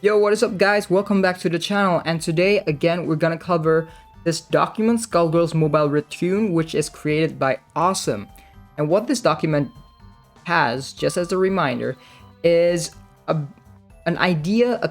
Yo, what is up guys? Welcome back to the channel, and today again we're gonna cover this document, Skullgirls Mobile ReTuned, which is created by Awsome. And what this document has, just as a reminder, is a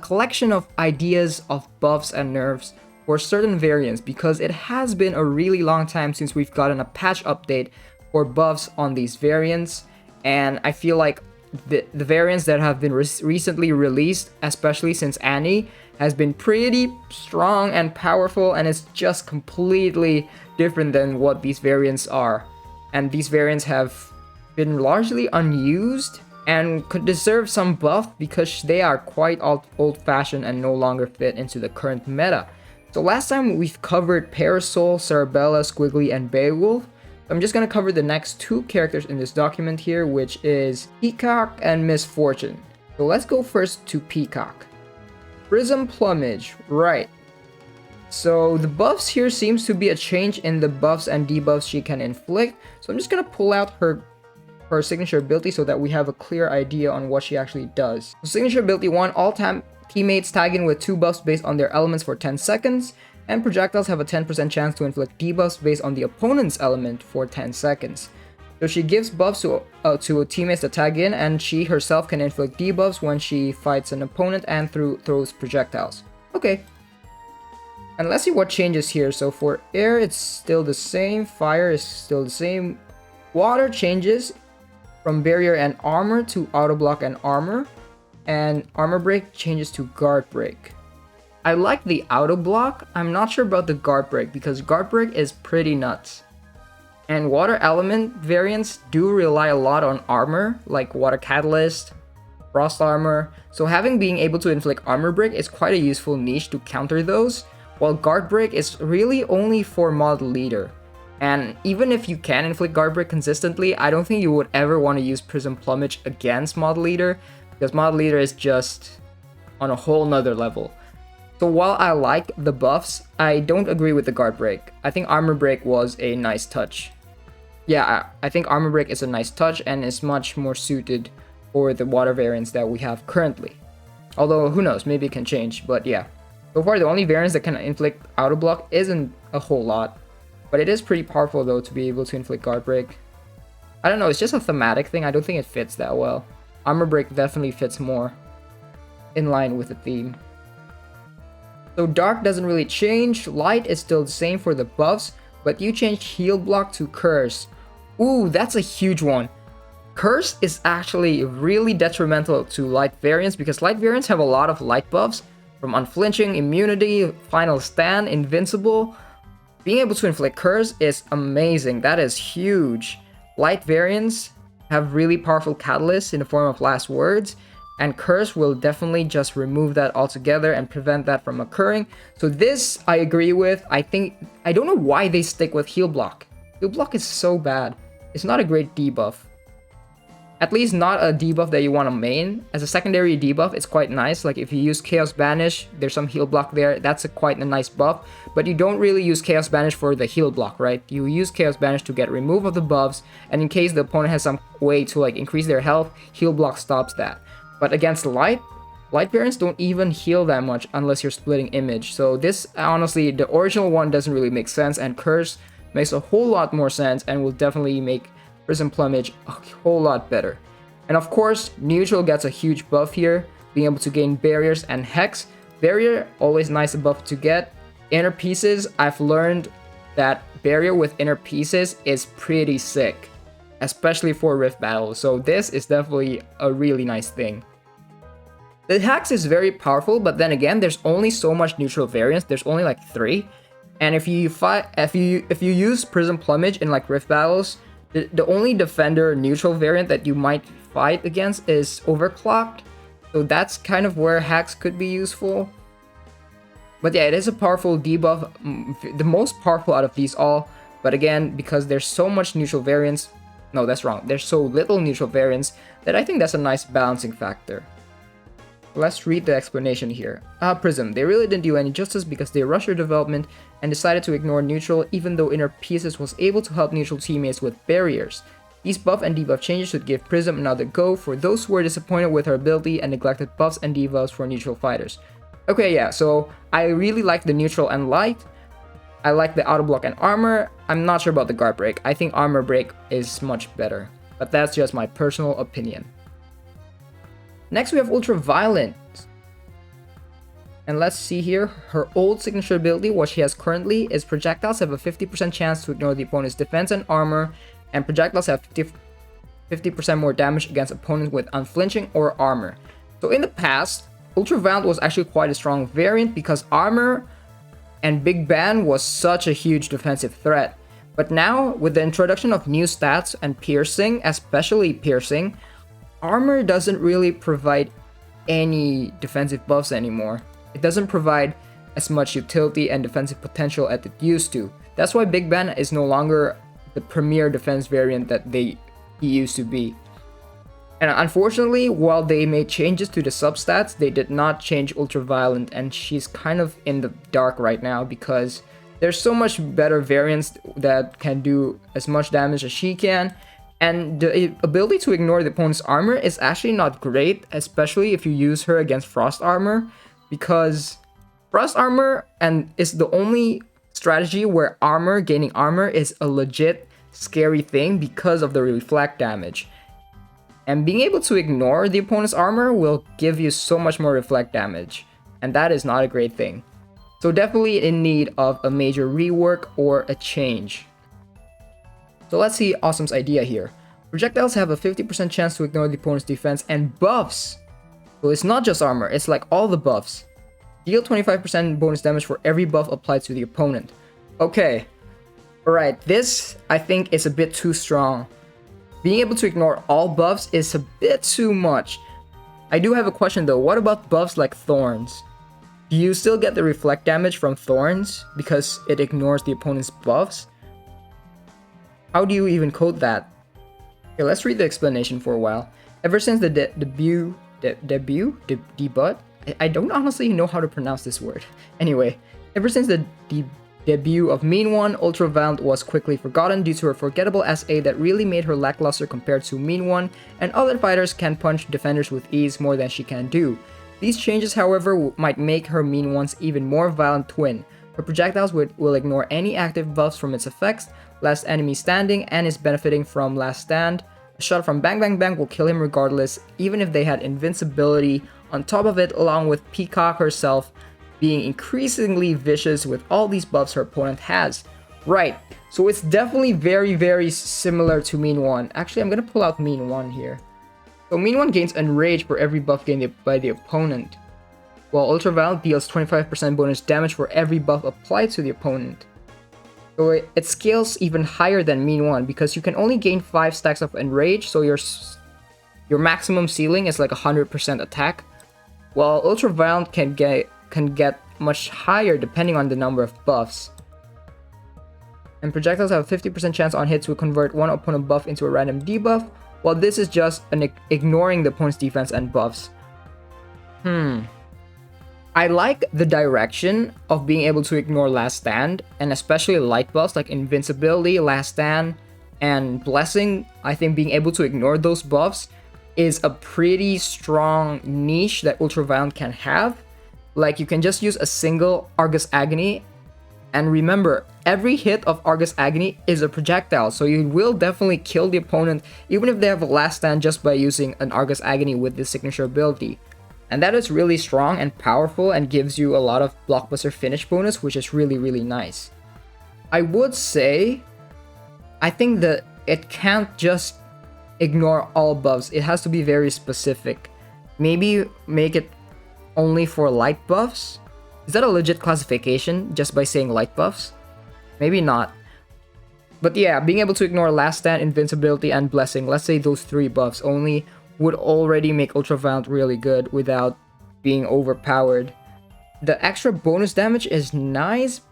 collection of ideas of buffs and nerfs for certain variants, because it has been a really long time since we've gotten a patch update for buffs on these variants, and I feel like the variants that have been recently released, especially since Annie, has been pretty strong and powerful, and it's just completely different than what these variants are. And these variants have been largely unused and could deserve some buff because they are quite old-fashioned and no longer fit into the current meta. So last time we've covered Parasoul, Cerebella, Squiggly, and Beowulf. I'm just gonna cover the next two characters in this document here, which is Peacock and Misfortune. So let's go first to Peacock. Prism Plumage, right. So the buffs here seems to be a change in the buffs and debuffs she can inflict. So I'm just gonna pull out her signature ability so that we have a clear idea on what she actually does. So signature ability 1, all teammates tag in with 2 buffs based on their elements for 10 seconds. And projectiles have a 10% chance to inflict debuffs based on the opponent's element for 10 seconds. So she gives buffs to teammates that tag in, and she herself can inflict debuffs when she fights an opponent and throws projectiles. Okay. And let's see what changes here. So for air, it's still the same. Fire is still the same. Water changes from barrier and armor to auto block and armor. And armor break changes to guard break. I like the auto block. I'm not sure about the guard break because guard break is pretty nuts. And water element variants do rely a lot on armor, like water catalyst, frost armor. So being able to inflict armor break is quite a useful niche to counter those, while guard break is really only for mod leader. And even if you can inflict guard break consistently, I don't think you would ever want to use Prism Plumage against mod leader, because mod leader is just on a whole nother level. So while I like the buffs, I don't agree with the guard break. I think armor break was a nice touch. Yeah, I think armor break is a nice touch and is much more suited for the water variants that we have currently. Although, who knows, maybe it can change, but yeah. So far, the only variants that can inflict auto block isn't a whole lot. But it is pretty powerful though to be able to inflict guard break. I don't know, it's just a thematic thing. I don't think it fits that well. Armor break definitely fits more in line with the theme. So dark doesn't really change, light is still the same for the buffs, but you change heal block to curse. Ooh, that's a huge one. Curse is actually really detrimental to light variants because light variants have a lot of light buffs, from unflinching, immunity, final stand, invincible. Being able to inflict curse is amazing, that is huge. Light variants have really powerful catalysts in the form of last words, and curse will definitely just remove that altogether and prevent that from occurring. So this I agree with. I don't know why they stick with heal block. Heal block is so bad. It's not a great debuff. At least not a debuff that you want to main. As a secondary debuff, it's quite nice. Like if you use Chaos Banish, there's some heal block there. That's quite a nice buff. But you don't really use Chaos Banish for the heal block, right? You use Chaos Banish to get remove of the buffs, and in case the opponent has some way to like increase their health, heal block stops that. But against light variants don't even heal that much unless you're splitting image. So this, honestly, the original one doesn't really make sense, and curse makes a whole lot more sense and will definitely make Prism Plumage a whole lot better. And of course, neutral gets a huge buff here, being able to gain barriers and hex. Barrier, always nice buff to get. Inner pieces, I've learned that barrier with inner pieces is pretty sick, especially for rift battles. So this is definitely a really nice thing. The hex is very powerful, but then again, there's only so much neutral variants. There's only like 3, and if you use Prism Plumage in like rift battles, the only defender neutral variant that you might fight against is Overclocked. So that's kind of where hex could be useful. But yeah, it is a powerful debuff, the most powerful out of these all. But again, because there's so much neutral variants, no, that's wrong. There's so little neutral variants that I think that's a nice balancing factor. Let's read the explanation here. Prism. They really didn't do any justice because they rushed their development and decided to ignore neutral even though Inner Pieces was able to help neutral teammates with barriers. These buff and debuff changes should give Prism another go for those who were disappointed with her ability and neglected buffs and debuffs for neutral fighters. Okay, yeah, so I really like the neutral and light. I like the auto block and armor. I'm not sure about the guard break. I think armor break is much better, but that's just my personal opinion. Next we have Ultraviolet. And let's see here, her old signature ability, what she has currently, is projectiles have a 50% chance to ignore the opponent's defense and armor, and projectiles have 50% more damage against opponents with unflinching or armor. So in the past, Ultraviolet was actually quite a strong variant because armor and Big Bang was such a huge defensive threat. But now, with the introduction of new stats and piercing, especially piercing, armor doesn't really provide any defensive buffs anymore. It doesn't provide as much utility and defensive potential as it used to. That's why Big Bang is no longer the premier defense variant that he used to be. And unfortunately, while they made changes to the substats, they did not change Ultraviolet, and she's kind of in the dark right now because there's so much better variants that can do as much damage as she can, and the ability to ignore the opponent's armor is actually not great, especially if you use her against Frost Armor, because Frost Armor is the only strategy where gaining armor is a legit scary thing because of the reflect damage. And being able to ignore the opponent's armor will give you so much more reflect damage, and that is not a great thing. So definitely in need of a major rework or a change. So let's see Awesome's idea here. Projectiles have a 50% chance to ignore the opponent's defense and buffs. So it's not just armor, it's like all the buffs. Deal 25% bonus damage for every buff applied to the opponent. Okay, alright, this I think is a bit too strong. Being able to ignore all buffs is a bit too much. I do have a question though, what about buffs like Thorns? Do you still get the reflect damage from Thorns because it ignores the opponent's buffs? How do you even code that? Okay, let's read the explanation for a while. Ever since the debut? I don't honestly know how to pronounce this word. Anyway, ever since the debut of Mean One, Ultraviolet was quickly forgotten due to her forgettable SA that really made her lackluster compared to Mean One, and other fighters can punch defenders with ease more than she can do. These changes, however, might make her Mean One's even more violent twin. Her projectiles will ignore any active buffs from its effects, last enemy standing, and is benefiting from last stand. A shot from Bang Bang Bang will kill him regardless, even if they had invincibility on top of it, along with Peacock herself being increasingly vicious with all these buffs her opponent has. Right, so it's definitely very, very similar to Mean One. Actually, I'm gonna pull out Mean One here. So Mean One gains Enrage for every buff gained by the opponent, while Ultraviolet deals 25% bonus damage for every buff applied to the opponent. So it scales even higher than Mean One because you can only gain 5 stacks of Enrage, so your maximum ceiling is like 100% attack, while Ultraviolet can get much higher depending on the number of buffs. And projectiles have a 50% chance on hit to convert one opponent buff into a random debuff, while this is just ignoring the opponent's defense and buffs. I like the direction of being able to ignore last stand, and especially light buffs like invincibility, last stand, and blessing. I think being able to ignore those buffs is a pretty strong niche that Ultraviolet can have. Like, you can just use a single Argus Agony, and remember, every hit of Argus Agony is a projectile, so you will definitely kill the opponent even if they have a last stand just by using an Argus Agony with this signature ability. And that is really strong and powerful and gives you a lot of blockbuster finish bonus, which is really, really nice. I would say, I think that it can't just ignore all buffs. It has to be very specific. Maybe make it only for light buffs? Is that a legit classification just by saying light buffs? Maybe not. But yeah, being able to ignore last stand, invincibility, and blessing, let's say those 3 buffs only, would already make Ultraviolet really good without being overpowered. The extra bonus damage is nice,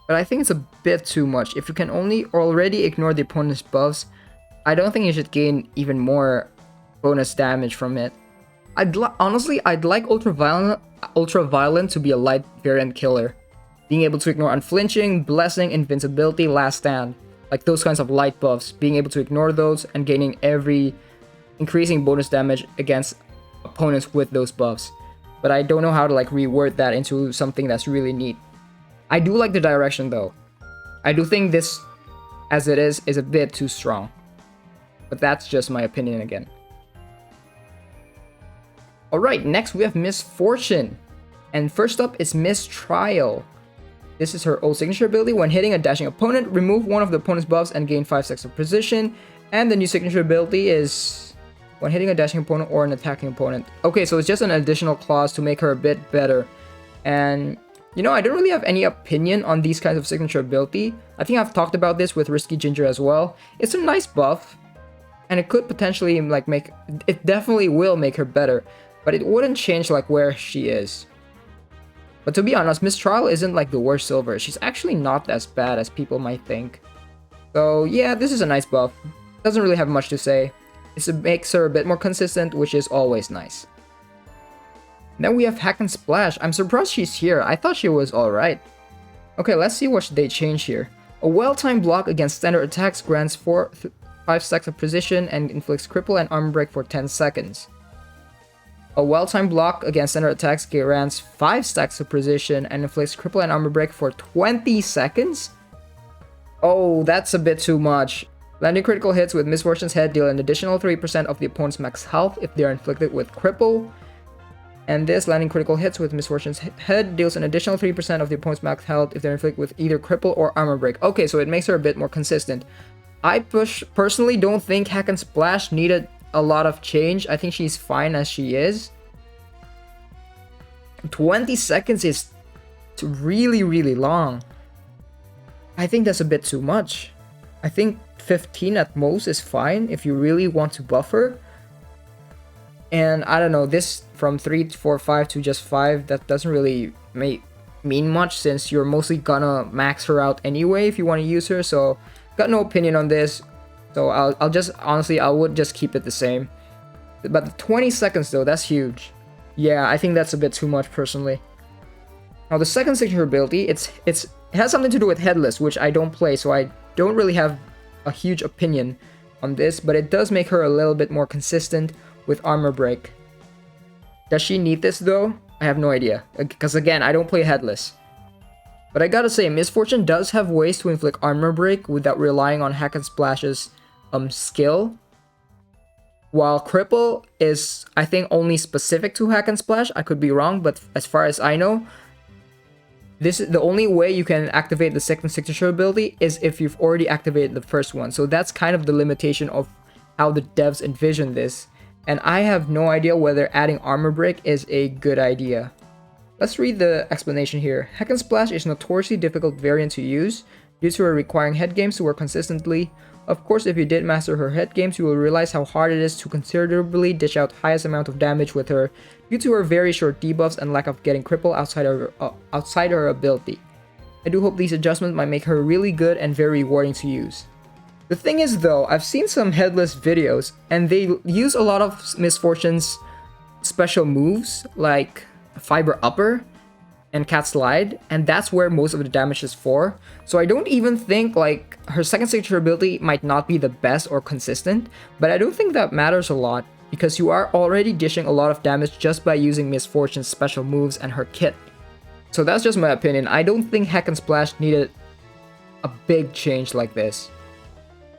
but I think it's a bit too much. If you can already ignore the opponent's buffs, I don't think you should gain even more bonus damage from it. Honestly, I'd like Ultraviolet to be a light variant killer. Being able to ignore Unflinching, Blessing, Invincibility, Last Stand. Like those kinds of light buffs. Being able to ignore those and gaining increasing bonus damage against opponents with those buffs. But I don't know how to like reword that into something that's really neat. I do like the direction though. I do think this, as it is a bit too strong. But that's just my opinion again. Alright, next we have Misfortune. And first up is Mistrial. This is her old signature ability. When hitting a dashing opponent, remove one of the opponent's buffs and gain 5 stacks of precision. And the new signature ability is when hitting a dashing opponent or an attacking opponent. Okay, so it's just an additional clause to make her a bit better. And, you know, I don't really have any opinion on these kinds of signature ability. I think I've talked about this with Risky Ginger as well. It's a nice buff. And it could potentially, like, it definitely will make her better. But it wouldn't change, like, where she is. But to be honest, Mistrial isn't like the worst silver. She's actually not as bad as people might think. So yeah, this is a nice buff. Doesn't really have much to say. It makes her a bit more consistent, which is always nice. Then we have Hack and Splash. I'm surprised she's here. I thought she was alright. Okay, let's see what they change here. A well-timed block against standard attacks grants 5 stacks of precision and inflicts cripple and armor break for 10 seconds. A well-timed block against standard attacks grants 5 stacks of precision and inflicts cripple and armor break for 20 seconds? Oh, that's a bit too much. Landing critical hits with Misfortune's head deal an additional 3% of the opponent's max health if they are inflicted with cripple. And this landing critical hits with Misfortune's head deals an additional 3% of the opponent's max health if they're inflicted with either cripple or armor break. Okay, so it makes her a bit more consistent. I personally don't think Hack and Splash needed a lot of change. I think she's fine as she is. 20 seconds is really, really long. I think that's a bit too much. I think 15 at most is fine if you really want to buffer. And I don't know, this from 3 to 4, 5 to just 5, that doesn't really mean much since you're mostly gonna max her out anyway if you want to use her. So got no opinion on this. So I'll just, honestly, I would just keep it the same. But the 20 seconds though, that's huge. Yeah, I think that's a bit too much personally. Now the second signature ability, it has something to do with Headless, which I don't play, so I don't really have a huge opinion on this, but it does make her a little bit more consistent with armor break. Does she need this though? I have no idea, because again, I don't play Headless. But I gotta say, Misfortune does have ways to inflict armor break without relying on Hack and Splash's skill. While Cripple is, I think, only specific to Hack and Splash. I could be wrong, but as far as I know, this is the only way you can activate the second signature ability is if you've already activated the first one. So that's kind of the limitation of how the devs envision this. And I have no idea whether adding armor break is a good idea. Let's read the explanation here. Hack and Splash is a notoriously difficult variant to use due to her requiring head games to work consistently. Of course, if you did master her head games, you will realize how hard it is to considerably dish out highest amount of damage with her due to her very short debuffs and lack of getting cripple outside her ability. I do hope these adjustments might make her really good and very rewarding to use. The thing is though, I've seen some Headless videos and they use a lot of Misfortune's special moves like Fiber Upper and Cat Slide, and that's where most of the damage is for. So I don't even think like her second signature ability might not be the best or consistent, but I don't think that matters a lot because you are already dishing a lot of damage just by using Misfortune's special moves and her kit. So that's just my opinion. I don't think Hack and Splash needed a big change like this.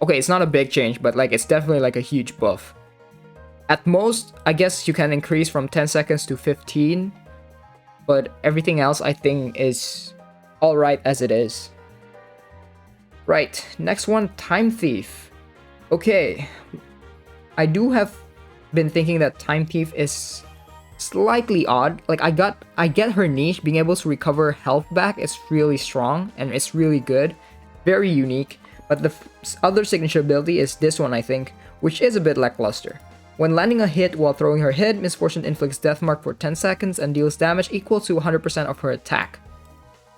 Okay, it's not a big change, but like it's definitely like a huge buff. At most, I guess you can increase from 10 seconds to 15. But everything else I think is alright as it is. Right, next one, Time Thief. Okay, I do have been thinking that Time Thief is slightly odd. Like I get her niche, being able to recover health back is really strong and it's really good. Very unique. But the other signature ability is this one I think, which is a bit lackluster. When landing a hit while throwing her head, Misfortune inflicts Deathmark for 10 seconds and deals damage equal to 100% of her attack.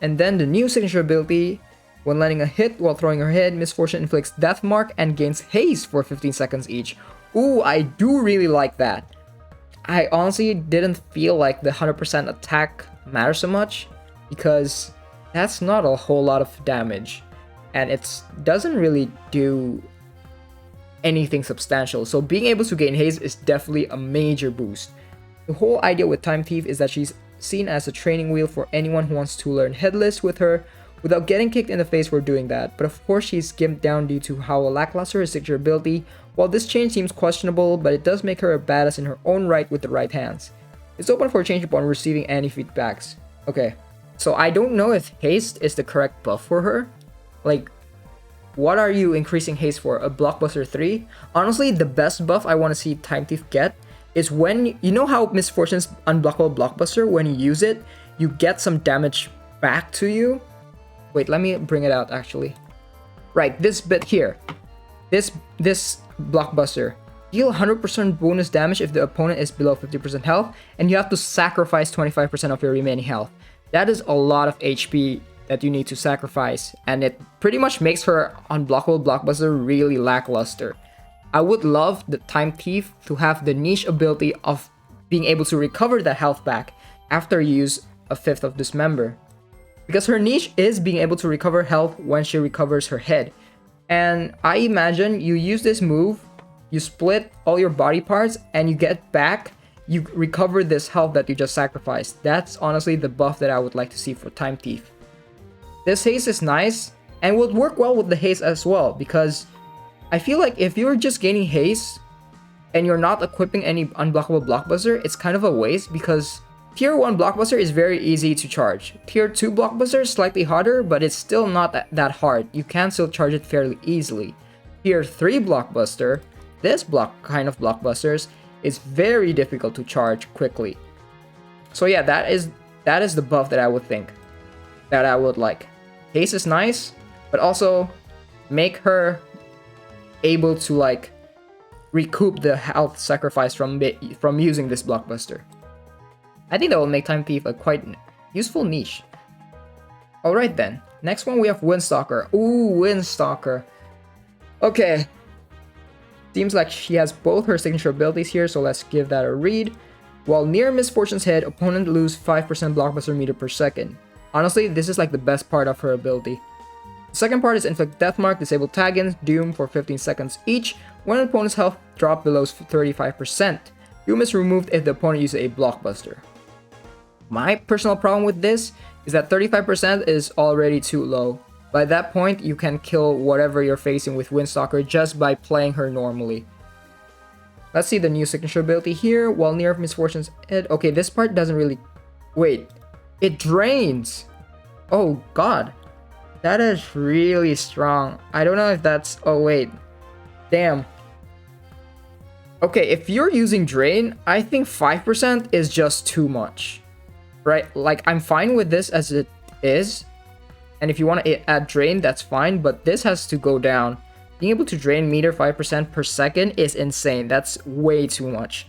And then the new signature ability, when landing a hit while throwing her head, Misfortune inflicts Deathmark and gains Haste for 15 seconds each. Ooh, I do really like that. I honestly didn't feel like the 100% attack matters so much, because that's not a whole lot of damage, and it doesn't really do anything substantial. So being able to gain haste is definitely a major boost. The whole idea with Time Thief is that she's seen as a training wheel for anyone who wants to learn Headless with her without getting kicked in the face for doing that, but of course she's gimped down due to how lackluster her signature ability. While this change seems questionable, but it does make her a badass in her own right with the right hands. It's open for change upon receiving any feedbacks. Okay, so I don't know if haste is the correct buff for her. Like, what are you increasing haste for? A Blockbuster 3? Honestly, the best buff I want to see Time Thief get is when, you know how Misfortune's unblockable Blockbuster, when you use it, you get some damage back to you? Wait, let me bring it out actually. Right, this bit here. This Blockbuster. Deal 100% bonus damage if the opponent is below 50% health, and you have to sacrifice 25% of your remaining health. That is a lot of HP that you need to sacrifice, and it pretty much makes her unblockable Blockbuster really lackluster. I would love the Time Thief to have the niche ability of being able to recover that health back after you use a fifth of Dismember. Because her niche is being able to recover health when she recovers her head. And I imagine you use this move, you split all your body parts, and you get back, you recover this health that you just sacrificed. That's honestly the buff that I would like to see for Time Thief. This haste is nice, and would work well with the haste as well, because I feel like if you're just gaining haste, and you're not equipping any unblockable Blockbuster, it's kind of a waste, because Tier 1 Blockbuster is very easy to charge. Tier 2 Blockbuster is slightly harder, but it's still not that hard. You can still charge it fairly easily. Tier 3 Blockbuster, this kind of Blockbusters, is very difficult to charge quickly. So yeah, that is the buff that I would think, that I would like. Haste is nice, but also make her able to like recoup the health sacrifice from using this Blockbuster. I think that will make Time Thief a quite useful niche. Alright then, next one we have Windstalker. Ooh, Windstalker. Okay. Seems like she has both her signature abilities here, so let's give that a read. While near Misfortune's head, opponent lose 5% Blockbuster meter per second. Honestly, this is like the best part of her ability. The second part is Inflict Deathmark, disable tag-ins, Doom for 15 seconds each when an opponent's health drop below 35%. Doom is removed if the opponent uses a Blockbuster. My personal problem with this is that 35% is already too low. By that point, you can kill whatever you're facing with Windstalker just by playing her normally. Let's see the new signature ability here. While near Misfortune's head. Okay, this part doesn't really... Wait. It drains! Oh god. That is really strong. I don't know if that's... Oh wait. Damn. Okay, if you're using Drain, I think 5% is just too much. Right? Like, I'm fine with this as it is. And if you want to add Drain, that's fine. But this has to go down. Being able to drain meter 5% per second is insane. That's way too much.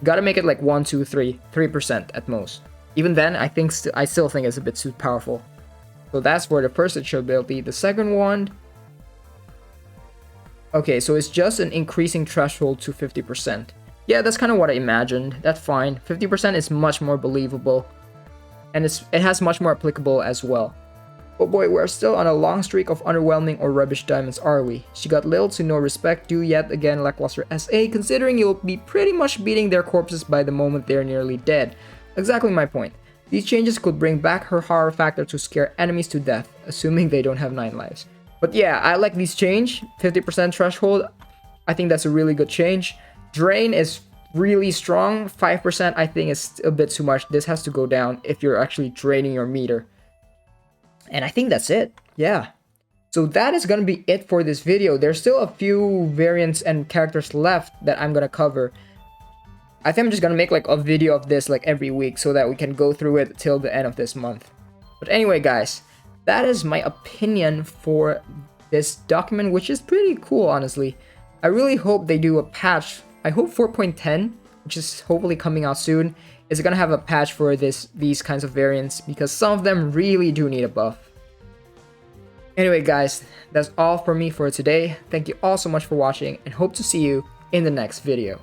Gotta make it like 1, 2, 3. 3% at most. Even then, I still think it's a bit too powerful. So that's for the first ability. The second one... Okay, so it's just an increasing threshold to 50%. Yeah, that's kind of what I imagined. That's fine. 50% is much more believable. And it has much more applicable as well. Oh boy, we're still on a long streak of underwhelming or rubbish diamonds, are we? She got little to no respect due yet again lackluster SA, considering you'll be pretty much beating their corpses by the moment they're nearly dead. Exactly my point. These changes could bring back her horror factor to scare enemies to death, assuming they don't have 9 lives. But yeah, I like these change. 50% threshold, I think that's a really good change. Drain is really strong. 5% I think is a bit too much. This has to go down if you're actually draining your meter. And I think that's it. Yeah. So that is going to be it for this video. There's still a few variants and characters left that I'm going to cover. I think I'm just going to make like a video of this like every week so that we can go through it till the end of this month. But anyway, guys, that is my opinion for this document, which is pretty cool, honestly. I really hope they do a patch. I hope 4.10, which is hopefully coming out soon, is going to have a patch for these kinds of variants, because some of them really do need a buff. Anyway, guys, that's all for me for today. Thank you all so much for watching, and hope to see you in the next video.